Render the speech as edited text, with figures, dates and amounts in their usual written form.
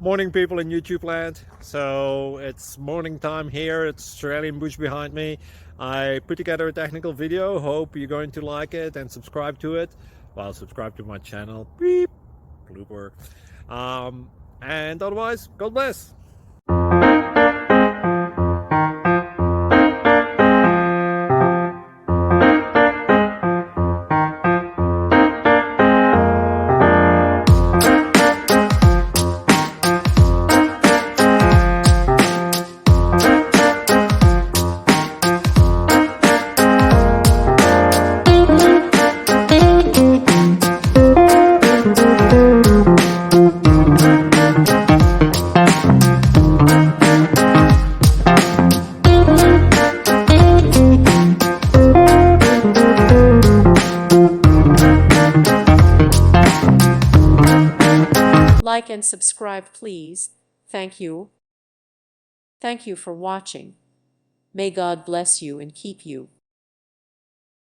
Morning people in YouTube land. So it's morning time here. It's Australian bush behind me. I put together a technical video. Hope you're going to like it and subscribe to it. Well, subscribe to my channel. Beep. Blooper. And otherwise, God bless. Like and subscribe, please. Thank you. Thank you for watching. May God bless you and keep you.